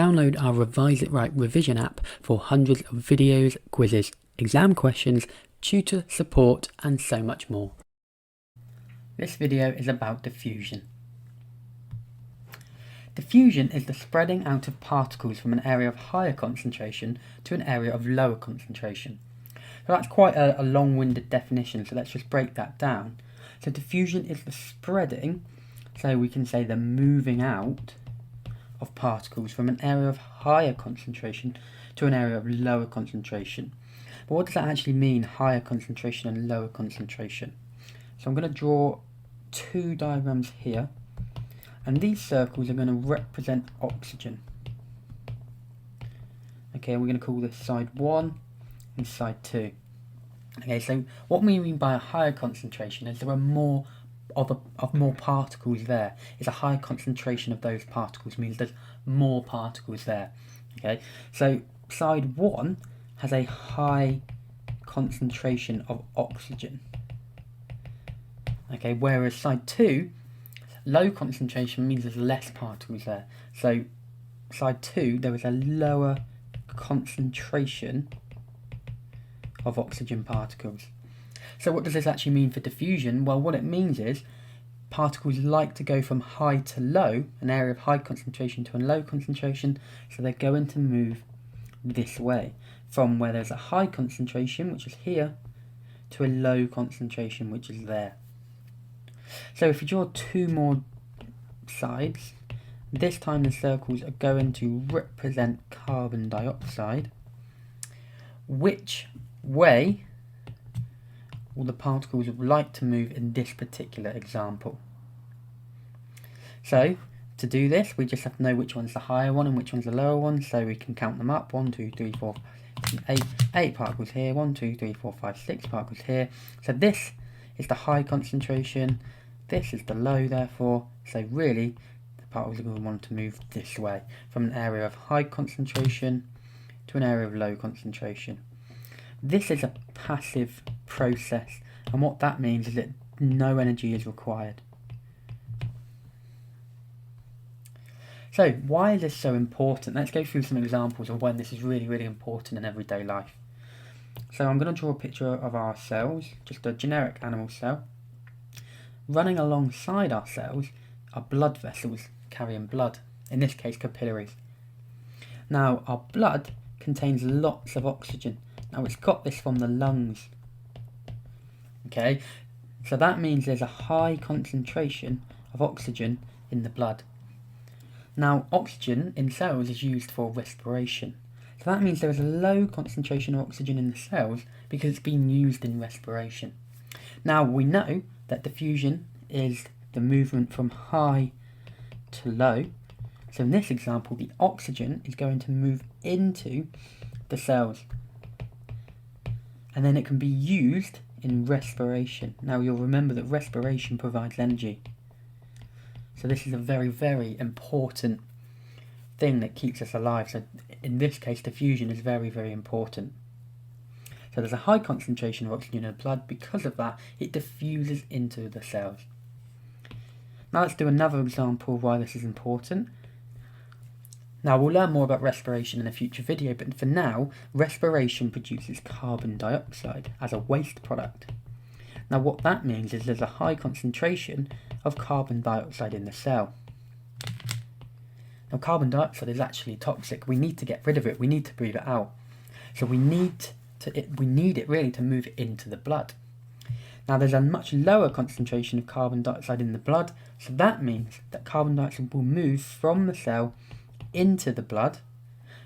download our Revise It Right revision app for hundreds of videos, quizzes, exam questions, tutor support and so much more. This video is about diffusion. Diffusion is the spreading out of particles from an area of higher concentration to an area of lower concentration. So that's quite a long-winded definition, so let's just break that down. So diffusion is the spreading, so we can say the moving out of particles from an area of higher concentration to an area of lower concentration. But what does that actually mean, higher concentration and lower concentration? So I'm going to draw two diagrams here, and these circles are going to represent oxygen. Okay, we're going to call this side 1 and side 2. Okay, so what we mean by a higher concentration is there are more particles there. It's a higher concentration of those particles, means there's more particles there. Okay, so side 1 has a high concentration of oxygen. Okay, whereas side 2, low concentration means there's less particles there. So side 2, there is a lower concentration of oxygen particles. So what does this actually mean for diffusion? Well, what it means is particles like to go from high to low, an area of high concentration to a low concentration, so they're going to move this way, from where there's a high concentration, which is here, to a low concentration, which is there. So if you draw two more sides, this time the circles are going to represent carbon dioxide. Which way will the particles like to move in this particular example? So to do this, we just have to know which one's the higher one and which one's the lower one, so we can count them up. 1, 2, 3, 4, 8 particles here, 1, 2, 3, 4, 5, 6 particles here. So this is the high concentration, this is the low therefore, so really the particles are going to want to move this way, from an area of high concentration to an area of low concentration. This is a passive process, and what that means is that no energy is required. So why is this so important? Let's go through some examples of when this is really important in everyday life. So I'm going to draw a picture of our cells, just a generic animal cell. Running alongside our cells are blood vessels carrying blood, in this case capillaries. Now our blood contains lots of oxygen. Now it's got this from the lungs. Okay, so that means there's a high concentration of oxygen in the blood. Now oxygen in cells is used for respiration. So that means there is a low concentration of oxygen in the cells because it's being used in respiration. Now we know that diffusion is the movement from high to low. So in this example, the oxygen is going to move into the cells, and then it can be used in respiration. Now you'll remember that respiration provides energy. So this is a very important thing that keeps us alive. So in this case, diffusion is very important. So there's a high concentration of oxygen in the blood. Because of that, it diffuses into the cells. Now let's do another example of why this is important. Now we'll learn more about respiration in a future video, but for now, respiration produces carbon dioxide as a waste product. Now what that means is there's a high concentration of carbon dioxide in the cell. Now carbon dioxide is actually toxic. We need to get rid of it. We need to breathe it out. So we need it really to move into the blood. Now there's a much lower concentration of carbon dioxide in the blood, so that means that carbon dioxide will move from the cell into the blood,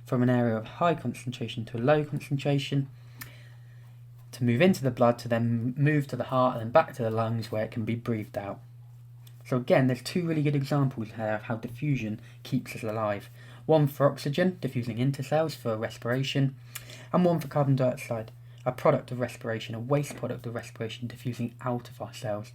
from an area of high concentration to a low concentration, to move into the blood, to then move to the heart and then back to the lungs where it can be breathed out. So again, there's two really good examples here of how diffusion keeps us alive. One for oxygen, diffusing into cells for respiration, and one for carbon dioxide, a product of respiration, a waste product of respiration, diffusing out of our cells.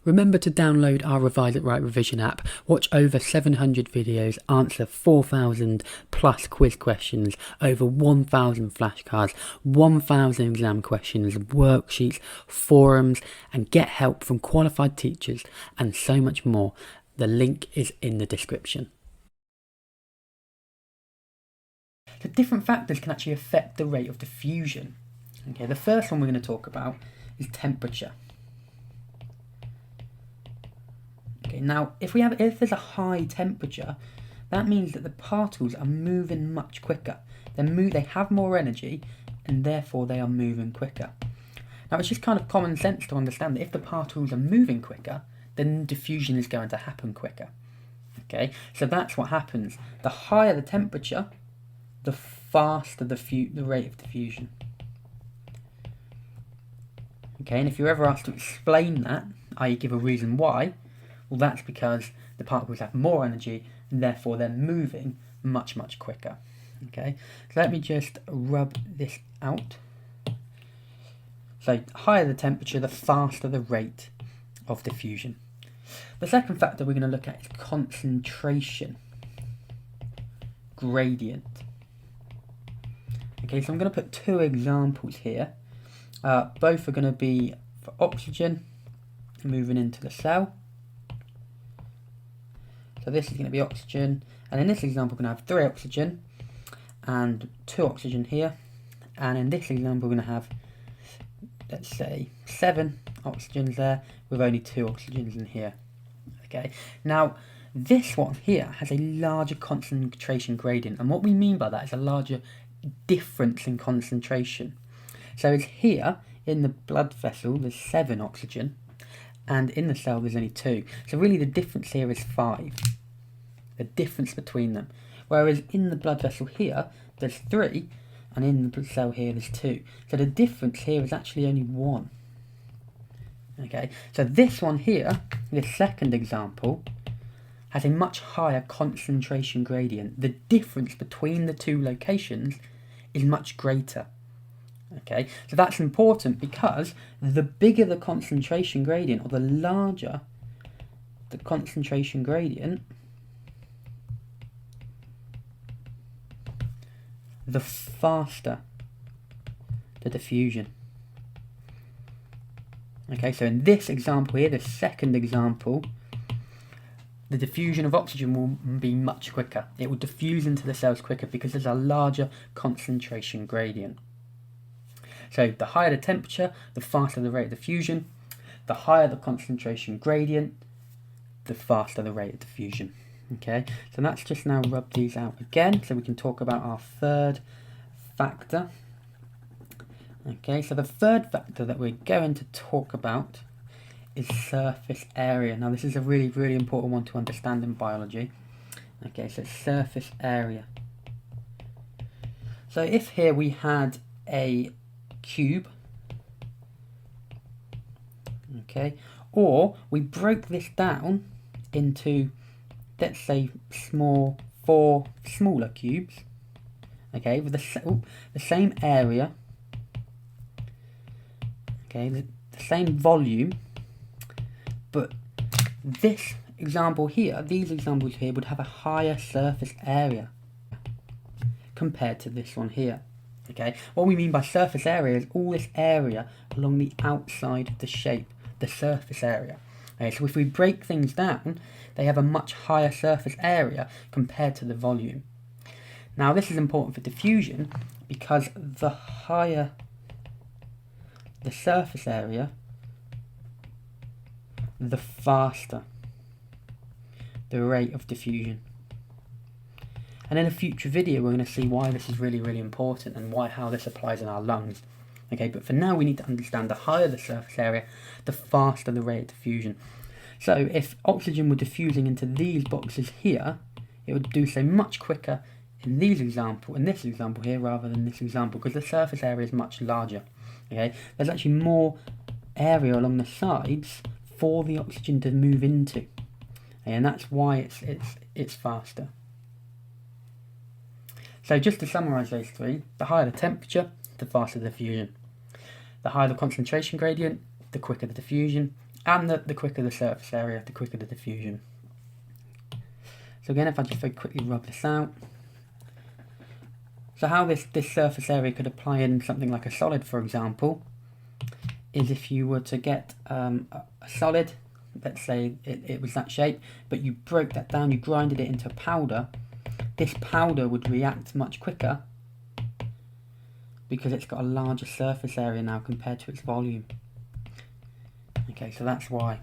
Remember to download our Revise It Right revision app, watch over 700 videos, answer 4,000 plus quiz questions, over 1,000 flashcards, 1,000 exam questions, worksheets, forums, and get help from qualified teachers and so much more. The link is in the description. So different factors can actually affect the rate of diffusion. Okay, the first one we're going to talk about is temperature. Okay, now if there's a high temperature, that means that the particles are moving much quicker. They have more energy, and therefore they are moving quicker. Now it's just kind of common sense to understand that if the particles are moving quicker, then diffusion is going to happen quicker. Okay, so that's what happens. The higher the temperature, the faster the rate of diffusion. Okay, and if you're ever asked to explain that, i.e. give a reason why, well, that's because the particles have more energy and therefore they're moving much, much quicker. Okay, so let me just rub this out. So higher the temperature, the faster the rate of diffusion. The second factor we're going to look at is concentration gradient. Okay, so I'm going to put two examples here. Both are going to be for oxygen moving into the cell. So this is going to be oxygen, and in this example we're going to have 3 oxygen and 2 oxygen here, and in this example we're going to have, let's say, 7 oxygens there with only 2 oxygens in here. Okay, now this one here has a larger concentration gradient, and what we mean by that is a larger difference in concentration. So it's here in the blood vessel there's 7 oxygen, and in the cell there's only 2. So really the difference here is 5. The difference between them. Whereas in the blood vessel here there's 3, and in the cell here there's 2. So the difference here is actually only 1. Okay, so this one here, this second example, has a much higher concentration gradient. The difference between the two locations is much greater. Okay, so that's important because the bigger the concentration gradient, or the larger the concentration gradient, the faster the diffusion. Okay, so in this example here, the second example, the diffusion of oxygen will be much quicker. It will diffuse into the cells quicker because there's a larger concentration gradient. So the higher the temperature, the faster the rate of diffusion. The higher the concentration gradient, the faster the rate of diffusion. Okay, so let's just now rub these out again so we can talk about our third factor. Okay, so the third factor that we're going to talk about is surface area. Now this is a really, really important one to understand in biology. Okay, so surface area. So if here we had a cube, okay, or we broke this down into, let's say, 4 smaller cubes, okay, with the same area, okay, the same volume, but this example here, these examples here would have a higher surface area compared to this one here. Okay, what we mean by surface area is all this area along the outside of the shape, the surface area. Okay, so if we break things down, they have a much higher surface area compared to the volume. Now this is important for diffusion because the higher the surface area, the faster the rate of diffusion. And in a future video we're going to see why this is really, really important and how this applies in our lungs. Okay, but for now we need to understand the higher the surface area, the faster the rate of diffusion. So if oxygen were diffusing into these boxes here, it would do so much quicker in this example here rather than this example, because the surface area is much larger. Okay, there's actually more area along the sides for the oxygen to move into, and that's why it's faster. So just to summarise those three, the higher the temperature, the faster the diffusion. The higher the concentration gradient, the quicker the diffusion, and the quicker the surface area, the quicker the diffusion. So again, if I just very quickly rub this out. So how this surface area could apply in something like a solid, for example, is if you were to get a solid, let's say it was that shape, but you broke that down, you grinded it into a powder, this powder would react much quicker because it's got a larger surface area now compared to its volume. Okay, so that's why.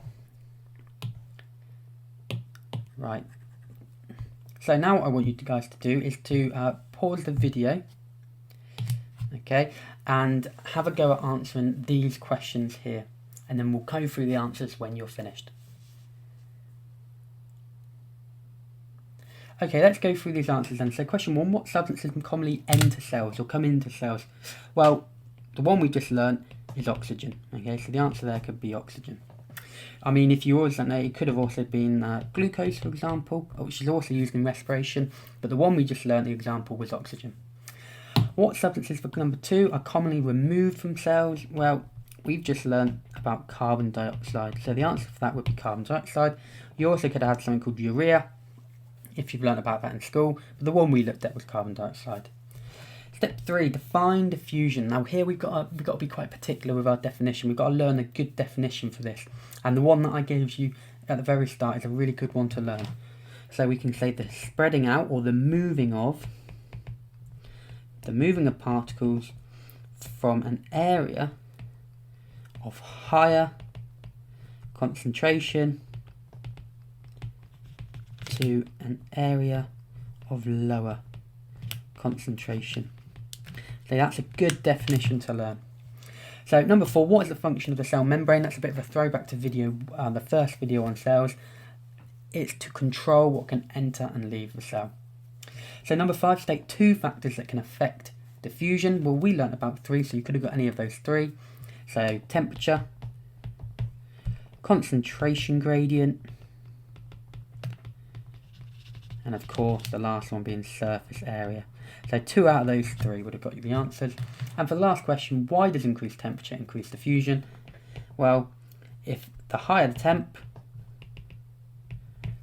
Right. So now what I want you guys to do is to pause the video, okay, and have a go at answering these questions here, and then we'll go through the answers when you're finished. Okay, let's go through these answers then. So question 1, what substances commonly enter cells or come into cells? Well, the one we just learned is oxygen. Okay, so the answer there could be oxygen. I mean, if you always don't know, it could have also been glucose, for example, which is also used in respiration, but the one we just learned, the example, was oxygen. What substances, for number 2, are commonly removed from cells? Well, we've just learned about carbon dioxide, so the answer for that would be carbon dioxide. You also could have something called urea, if you've learned about that in school, but the one we looked at was carbon dioxide. Step 3, define diffusion. Now here we've got to be quite particular with our definition. We've got to learn a good definition for this. And the one that I gave you at the very start is a really good one to learn. So we can say the spreading out or the moving of particles from an area of higher concentration to an area of lower concentration. So that's a good definition to learn. So number 4, what is the function of the cell membrane? That's a bit of a throwback to the first video on cells. It's to control what can enter and leave the cell. So number 5, state 2 factors that can affect diffusion. Well, we learnt about 3, so you could have got any of those 3. So temperature, concentration gradient, and of course the last one being surface area. So 2 out of those 3 would have got you the answers. And for the last question, why does increased temperature increase diffusion? Well, if the higher the temp,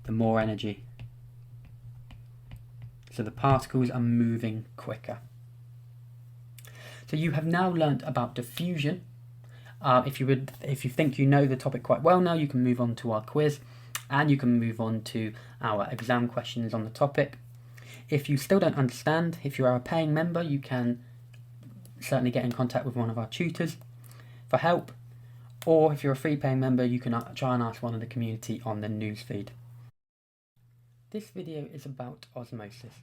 the more energy. So the particles are moving quicker. So you have now learnt about diffusion. If you think you know the topic quite well now, you can move on to our quiz, and you can move on to our exam questions on the topic. If you still don't understand, if you are a paying member, you can certainly get in contact with one of our tutors for help, or if you're a free paying member, you can try and ask one of the community on the newsfeed. This video is about osmosis.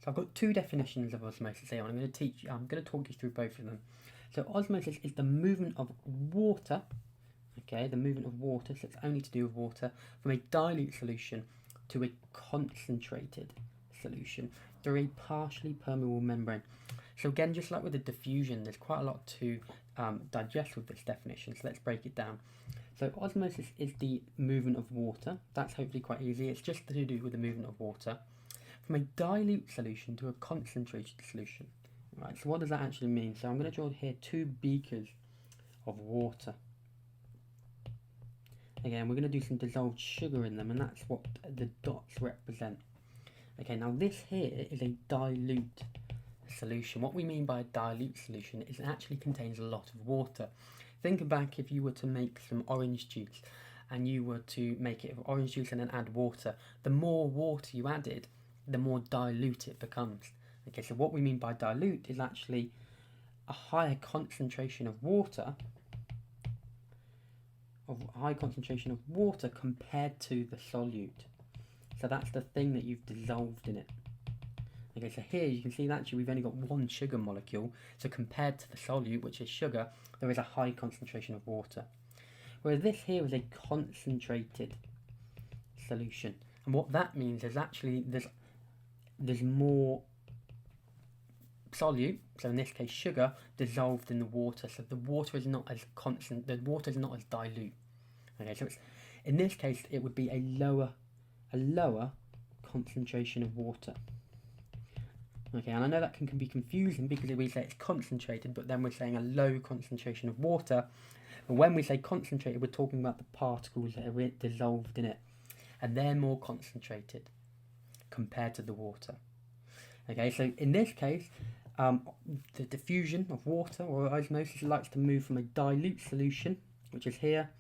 So I've got 2 definitions of osmosis here, and I'm going to talk you through both of them. So osmosis is the movement of water, okay, the movement of water, so it's only to do with water, from a dilute solution to a concentrated solution through a partially permeable membrane. So again, just like with the diffusion, there's quite a lot to digest with this definition, so let's break it down. So osmosis is the movement of water. That's hopefully quite easy. It's just to do with the movement of water from a dilute solution to a concentrated solution. Right, so what does that actually mean? So I'm going to draw here 2 beakers of water. Again, we're going to do some dissolved sugar in them, and that's what the dots represent. Okay, now this here is a dilute solution. What we mean by a dilute solution is it actually contains a lot of water. Think back if you were to make some orange juice, and you were to make it of orange juice and then add water. The more water you added, the more dilute it becomes. Okay, so what we mean by dilute is actually a higher concentration of water, compared to the solute. So that's the thing that you've dissolved in it. Okay, so here you can see that actually we've only got 1 sugar molecule, so compared to the solute, which is sugar, there is a high concentration of water. Whereas this here is a concentrated solution, and what that means is actually there's more solute, so in this case sugar, dissolved in the water, so the water is not as constant, the water is not as dilute. Okay, so in this case it would be a lower concentration of water. Okay, and I know that can be confusing because we say it's concentrated, but then we're saying a low concentration of water. But when we say concentrated, we're talking about the particles that are dissolved in it, and they're more concentrated compared to the water. Okay, so in this case, the diffusion of water, or osmosis, likes to move from a dilute solution, which is here,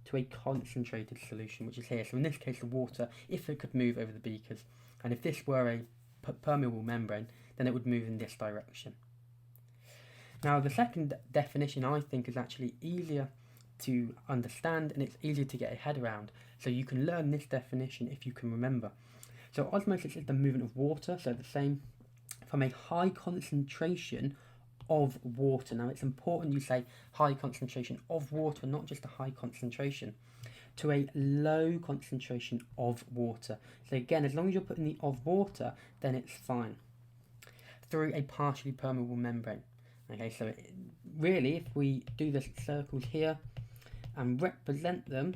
to a concentrated solution, which is here. So in this case, the water, if it could move over the beakers, and if this were a permeable membrane, then it would move in this direction. Now the second definition I think is actually easier to understand and it's easier to get a head around. So you can learn this definition if you can remember. So osmosis is the movement of water, so the same, from a high concentration of water. Now it's important you say high concentration of water, not just a high concentration, to a low concentration of water. So again, as long as you're putting the of water, then it's fine. Through a partially permeable membrane. Okay, so really, if we do the circles here and represent them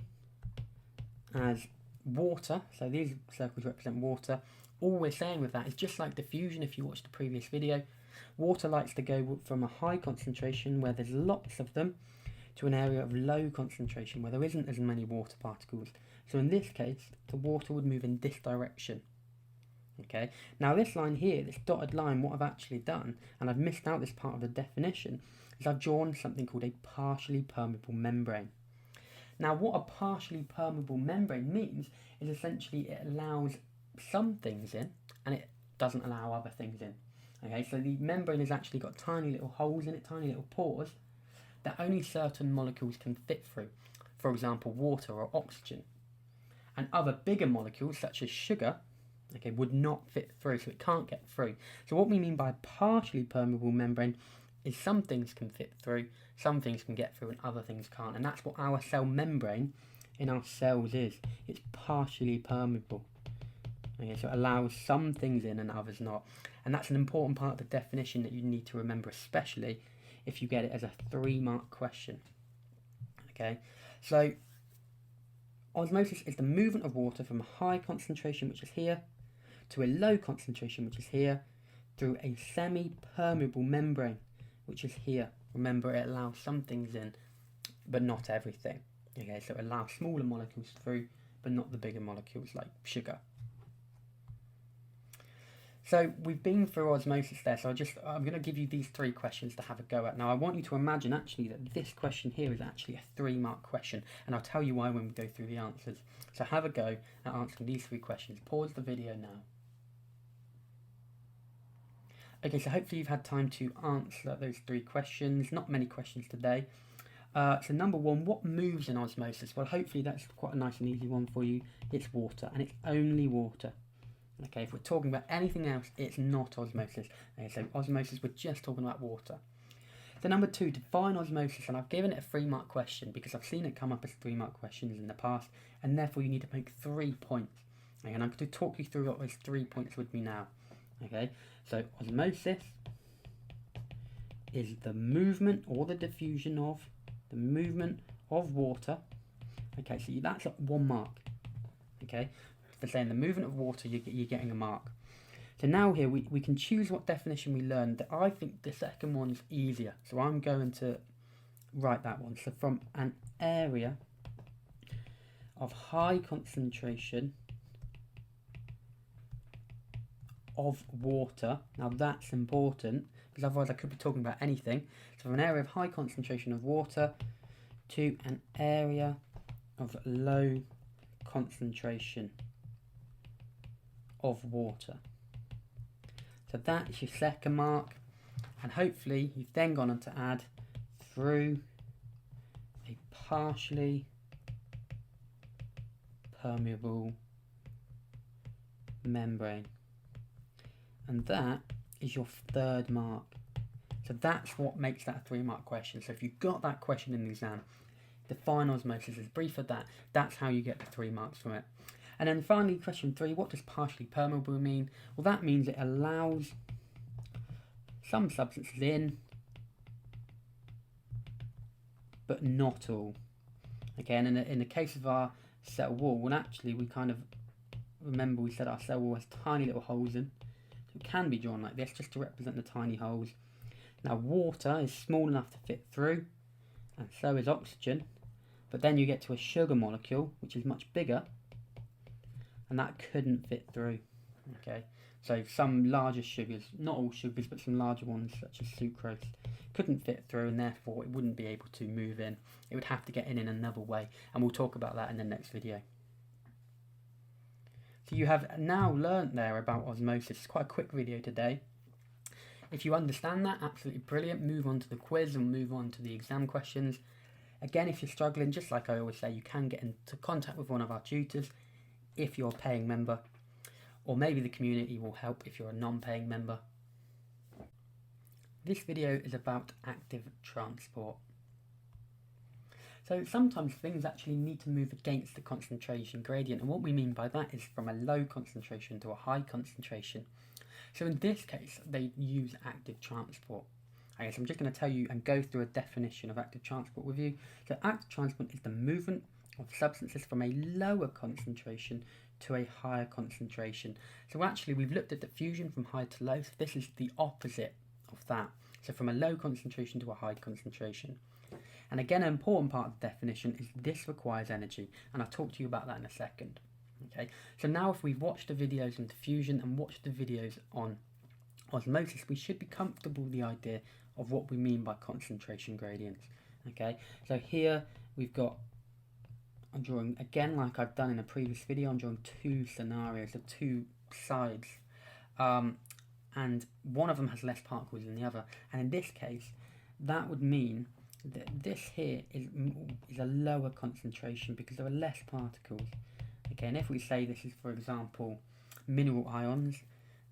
as water, so these circles represent water, all we're saying with that is just like diffusion, if you watched the previous video, water likes to go from a high concentration where there's lots of them to an area of low concentration where there isn't as many water particles. So in this case, the water would move in this direction. Okay, now this line here, this dotted line, what I've actually done, and I've missed out this part of the definition, is I've drawn something called a partially permeable membrane. Now what a partially permeable membrane means is essentially it allows some things in and it doesn't allow other things in. Okay, so the membrane has actually got tiny little holes in it, tiny little pores, that only certain molecules can fit through. For example, water or oxygen. And other bigger molecules such as sugar, okay, would not fit through, so it can't get through. So what we mean by partially permeable membrane is some things can fit through, some things can get through and other things can't. And that's what our cell membrane in our cells is. It's partially permeable. Okay, so it allows some things in and others not. And that's an important part of the definition that you need to remember, especially if you get it as a 3-mark question. Okay, so osmosis is the movement of water from a high concentration, which is here, to a low concentration, which is here, through a semi-permeable membrane, which is here. Remember, it allows some things in, but not everything. Okay, so it allows smaller molecules through, but not the bigger molecules like sugar. So we've been through osmosis there, so I'm going to give you these 3 questions to have a go at. Now I want you to imagine actually that this question here is actually a 3-mark question, and I'll tell you why when we go through the answers. So have a go at answering these 3 questions. Pause the video now. Okay, so hopefully you've had time to answer those 3 questions. Not many questions today. So number 1, what moves in osmosis? Well, hopefully that's quite a nice and easy one for you. It's water, and it's only water. Okay, if we're talking about anything else, it's not osmosis. Okay, so osmosis, we're just talking about water. So number 2, define osmosis, and I've given it a 3-mark question because I've seen it come up as 3-mark questions in the past, and therefore you need to make 3 points. Okay, and I'm going to talk you through what those 3 points with me now. Okay, so osmosis is the movement or the diffusion of water. Okay, so that's 1 mark. Okay, for saying the movement of water, you're getting a mark. So now here we can choose what definition we learned. I think the second one is easier, so I'm going to write that one. So from an area of high concentration of water. Now that's important because otherwise I could be talking about anything. So from an area of high concentration of water to an area of low concentration of water. So that's your second mark, and hopefully you've then gone on to add through a partially permeable membrane, and that is your 3rd mark. So that's what makes that a 3-mark question. So if you got that question in the exam, define osmosis, as brief as that, that's how you get the 3 marks from it. And then finally, question 3, what does partially permeable mean? Well, that means it allows some substances in, but not all. Okay, and in the case of our cell wall, well, actually, we kind of, remember we said our cell wall has tiny little holes in, so it can be drawn like this, just to represent the tiny holes. Now, water is small enough to fit through, and so is oxygen, but then you get to a sugar molecule, which is much bigger, and that couldn't fit through. Okay, so some larger sugars, not all sugars, but some larger ones such as sucrose, couldn't fit through, and therefore it wouldn't be able to move in. It would have to get in another way, and we'll talk about that in the next video. So you have now learnt there about osmosis. It's quite a quick video today. If you understand that, absolutely brilliant. Move on to the quiz and move on to the exam questions. Again, if you're struggling, just like I always say, you can get into contact with one of our tutors if you're a paying member, or maybe the community will help if you're a non-paying member. This video is about active transport. So sometimes things actually need to move against the concentration gradient, and what we mean by that is from a low concentration to a high concentration. So in this case, they use active transport. Okay, so I'm just going to tell you and go through a definition of active transport with you. So active transport is the movement of substances from a lower concentration to a higher concentration. So actually we've looked at diffusion from high to low, so this is the opposite of that. So from a low concentration to a high concentration. And again, an important part of the definition is this requires energy, and I'll talk to you about that in a second. Okay, so now if we've watched the videos on diffusion and watched the videos on osmosis, we should be comfortable with the idea of what we mean by concentration gradients. Okay, so here we've got, I'm drawing, again like I've done in a previous video, I'm drawing two scenarios of two sides, and one of them has less particles than the other, and in this case that would mean that this here is a lower concentration because there are less particles. Okay, and if we say this is, for example, mineral ions,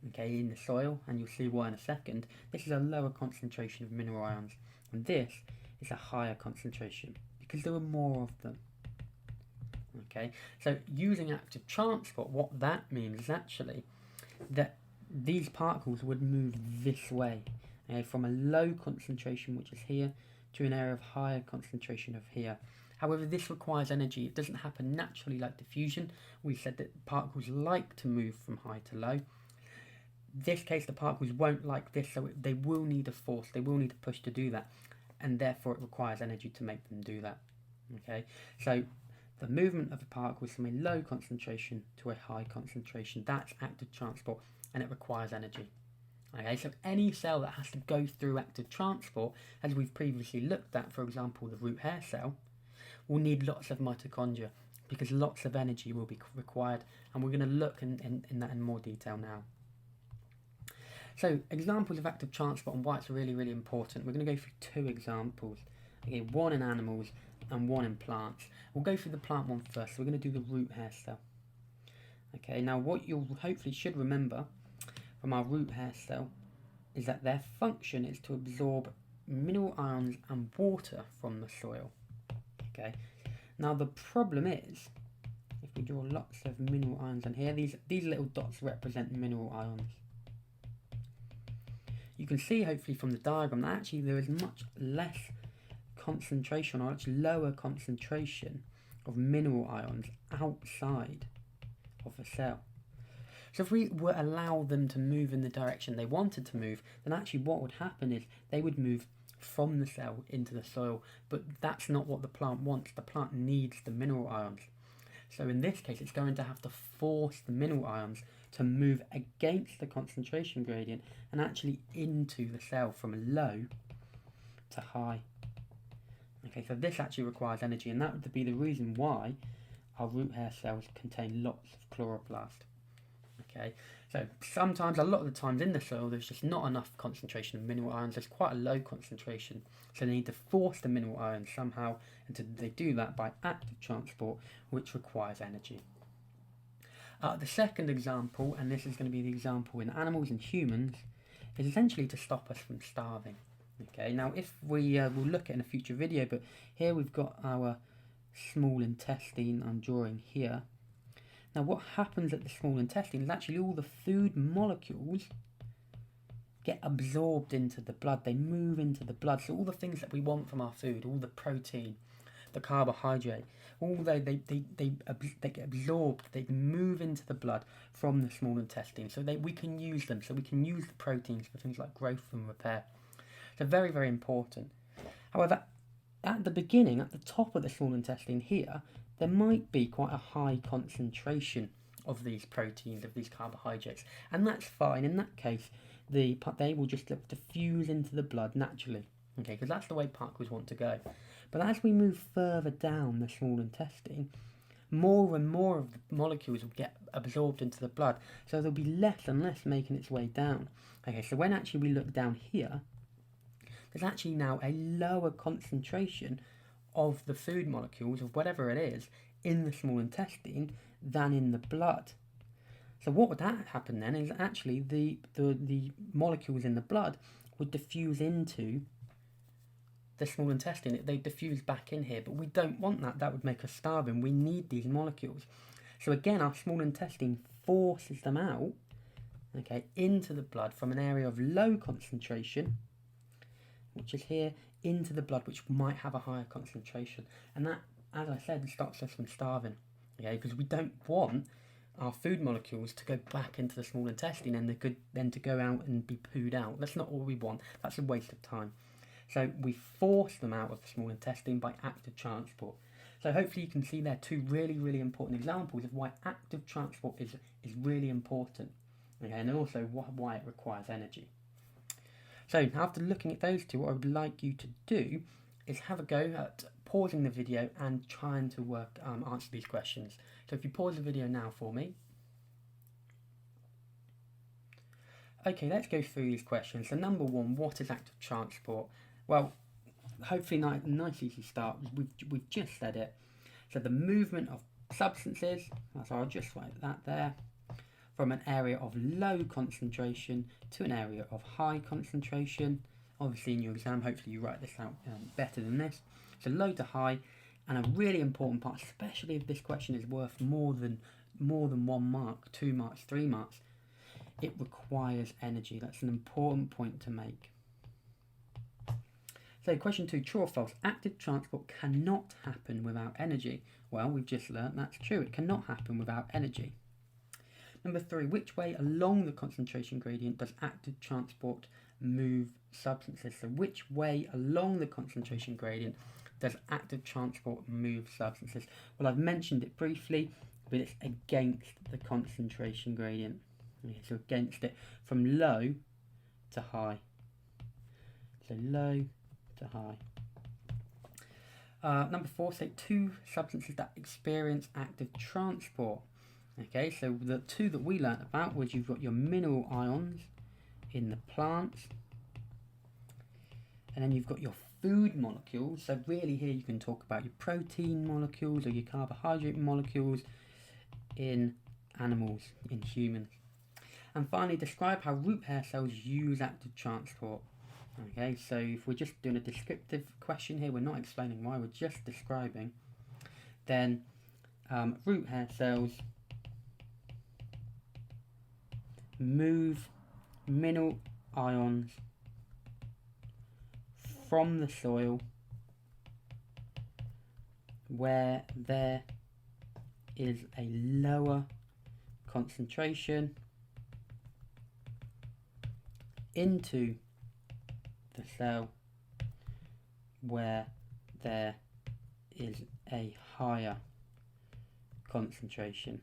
okay, in the soil, and you'll see why in a second, this is a lower concentration of mineral ions, and this is a higher concentration because there are more of them. Okay, so using active transport, what that means is actually that these particles would move this way, okay, from a low concentration, which is here, to an area of higher concentration of here. However, this requires energy. It doesn't happen naturally like diffusion. We said that particles like to move from high to low. In this case, the particles won't like this, so they will need a force, they will need a push to do that, and therefore it requires energy to make them do that. Okay, so the movement of the particles from a low concentration to a high concentration, that's active transport, and it requires energy. Okay, so any cell that has to go through active transport, as we've previously looked at, for example, the root hair cell, will need lots of mitochondria because lots of energy will be required, and we're going to look in that in more detail now. So examples of active transport and why it's really, really important. We're going to go through two examples. Okay, one in animals and one in plants. We'll go through the plant one first. So we're going to do the root hair cell. Okay, now what you hopefully should remember from our root hair cell is that their function is to absorb mineral ions and water from the soil. Okay, now the problem is, if we draw lots of mineral ions in here, these little dots represent mineral ions. You can see hopefully from the diagram that actually there is much less concentration, or much lower concentration of mineral ions outside of the cell. So if we were allow them to move in the direction they wanted to move, then actually what would happen is they would move from the cell into the soil, but that's not what the plant wants. The plant needs the mineral ions. So in this case, it's going to have to force the mineral ions to move against the concentration gradient and actually into the cell from low to high. Okay, so this actually requires energy, and that would be the reason why our root hair cells contain lots of chloroplast. Okay, so sometimes, a lot of the times in the soil, there's just not enough concentration of mineral ions. There's quite a low concentration, so they need to force the mineral ions somehow, and they do that by active transport, which requires energy. The second example, and this is going to be the example in animals and humans, is essentially to stop us from starving. Okay, now if we will look at in a future video, but here we've got our small intestine I'm drawing here. Now what happens at the small intestine is actually all the food molecules get absorbed into the blood. They move into the blood. So all the things that we want from our food, all the protein, the carbohydrate, although they get absorbed, they move into the blood from the small intestine. So we can use them. So we can use the proteins for things like growth and repair. So very, very important. However, at the beginning, at the top of the small intestine here, there might be quite a high concentration of these proteins, of these carbohydrates, and that's fine. In that case, they will just diffuse into the blood naturally, okay, because that's the way particles want to go. But as we move further down the small intestine, more and more of the molecules will get absorbed into the blood. So there'll be less and less making its way down. Okay, so when actually we look down here, there's actually now a lower concentration of the food molecules, of whatever it is, in the small intestine than in the blood. So what would that happen then is actually the molecules in the blood would diffuse into the small intestine. They diffuse back in here, but we don't want that. That would make us starving. We need these molecules. So again, our small intestine forces them out, okay, into the blood from an area of low concentration, which is here, into the blood, which might have a higher concentration. And that, as I said, stops us from starving, okay, because we don't want our food molecules to go back into the small intestine and they could then to go out and be pooed out. That's not what we want. That's a waste of time. So we force them out of the small intestine by active transport. So hopefully you can see there two really, really important examples of why active transport is really important, okay, and also why it requires energy. So after looking at those two, what I would like you to do is have a go at pausing the video and trying to answer these questions. So if you pause the video now for me. Okay, let's go through these questions. So number one, what is active transport? Well, hopefully nice easy start. We've just said it. So the movement of substances, so I'll just write that there, from an area of low concentration to an area of high concentration. Obviously in your exam, hopefully you write this out better than this. So low to high, and a really important part, especially if this question is worth more than 1 mark, 2 marks, 3 marks, it requires energy. That's an important point to make. So question 2, true or false? Active transport cannot happen without energy. Well, we've just learnt that's true. It cannot happen without energy. Number 3, which way along the concentration gradient does active transport move substances? So which way along the concentration gradient does active transport move substances? Well, I've mentioned it briefly, but it's against the concentration gradient. Okay, so against it, from low to high. So low to high. Number 4, say two substances that experience active transport. Okay, so the two that we learnt about was you've got your mineral ions in the plants, and then you've got your food molecules. So really here you can talk about your protein molecules or your carbohydrate molecules in animals, in humans. And finally, describe how root hair cells use active transport. Okay, so if we're just doing a descriptive question here, we're not explaining why, we're just describing, then root hair cells move mineral ions from the soil where there is a lower concentration into the cell where there is a higher concentration.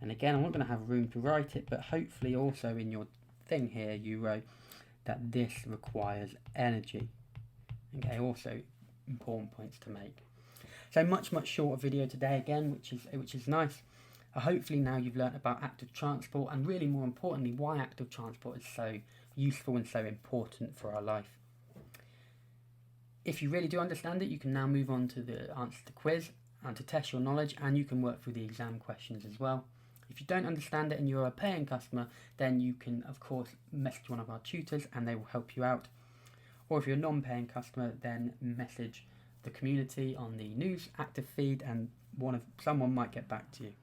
And again, I'm not going to have room to write it, but hopefully also in your thing here you wrote that this requires energy. Okay, also important points to make. So much shorter video today again, which is nice. Hopefully now you've learnt about active transport, and really more importantly why active transport is so useful and so important for our life. If you really do understand it, you can now move on to the answer to the quiz and to test your knowledge, and you can work through the exam questions as well. If you don't understand it and you're a paying customer, then you can of course message one of our tutors and they will help you out. Or if you're a non-paying customer, then message the community on the news active feed and someone might get back to you.